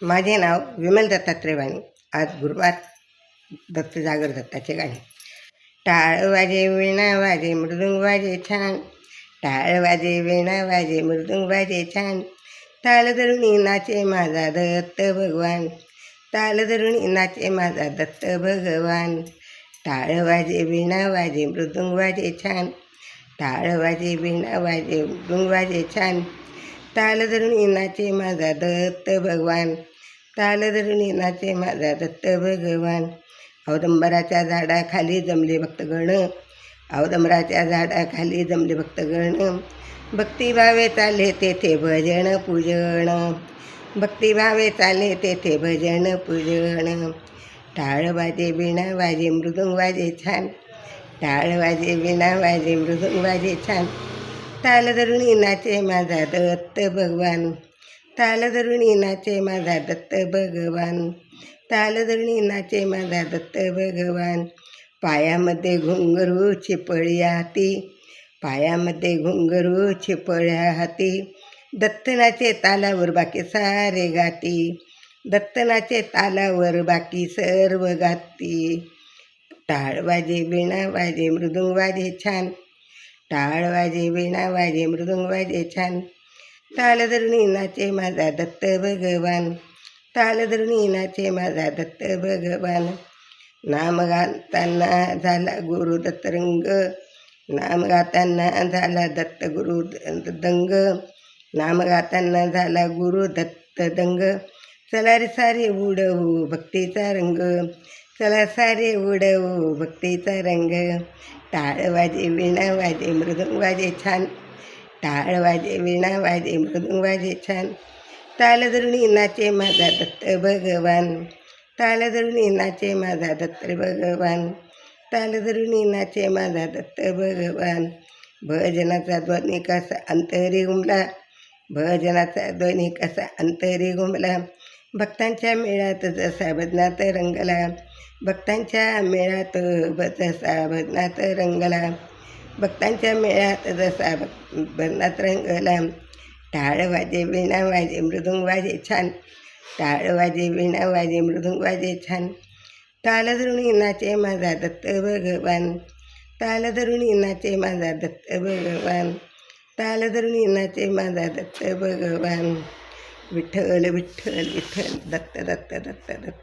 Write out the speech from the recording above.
माझे नाव विमल दत्तात्रय वाणी. आज गुरुवार, दत्त जागर दत्ताचे गाणे. टाळ वाजे वीणा वाजे मृदुंग वाजे छान, टाळ वाजे वीणा वाजे मृदुंग वाजे छान, ताल धरुणी नाचे माझा दत्त भगवान, ताल धरुणी नाचे माझा दत्त भगवान. टाळ वाजे वीणा वाजे मृदुंग वाजे छान, टाळ वाजे वीणा वाजे मृदुंग वाजे छान, ताल धरुणी नाचे माझा दत्त भगवान, ताल धरुणी नाचे माझा दत्त भगवान. औदंबराच्या झाडाखाली जमले भक्तगण, औदंबराच्या झाडाखाली जमले भक्तगण, भक्तिभावे चाले तेथे भजन पूजन, भक्तिभावे चाले तेथे भजन पूजन. टाळ वाजे वीणा वाजे मृदुंग वाजे छान, टाळ वाजे वीणा वाजे मृदुंग वाजे छान, ताल धरुणी नाचे माझा दत्त भगवान, ताल धरुणी नाचे माझा दत्त भगवान, ताल धरुणी नाचे माझा दत्त भगवान. पायामध्ये घुंगरू चिपळ्या हाती, पायामध्ये घुंगरू चिपळ्या हाती, दत्त नाचे तालावर बाकी सारे गाती, दत्त नाचे तालावर बाकी सर्व गाती. टाळ वाजे वीणा वाजे मृदुंग वाजे छान, टाळ वाजे वीणा वाजे मृदुंग वाजे छान, ताल धरुणी नाचे माझा दत्त भगवान, ताल धरुणी नाचे माझा दत्त भगवान. नाम गाताना झाला गुरु दत्तरंग, नाम गाताना झाला दत्त गुरु दंग, नाम गाताना झाला गुरु दत्त दंग. चला रे सारे उडवू भक्तीचा रंग, चला सारे उडवू भक्तीचा रंग. टाळ वाजे वीणा वाजे मृदुंग वाजे छान, टाळ वाजे वीणा वाजे मृदुंग वाजे छान, ताल धरुणी नाचे माझा दत्त भगवान, ताल धरुणी नाचे माझा दत्त भगवान, ताल धरुणी नाचे माझा दत्त भगवान. भजनाचा ध्वनी कसा अंतरी घुमला, भजनाचा ध्वनी कसा अंतरी घुमला, भक्तांच्या मेळ्यात जसा भजनात रंगला, भक्तांच्या मेळ्यात जसा भजनात रंगला, भक्तांच्या मेळ्यात जसा भजनात रंगला. टाळ वाजे वीणा वाजे मृदुंग वाजे छान, टाळ वाजे वीणा वाजे मृदुंग वाजे छान, ताल धरुणी नाचे माझा दत्त भगवान, ताल धरुणी नाचे माझा दत्त भगवान, ताल धरुणी नाचे माझा दत्त भगवान. विठ्ठल विठ्ठल विठ्ठल दत्त दत्त दत्त दत्त.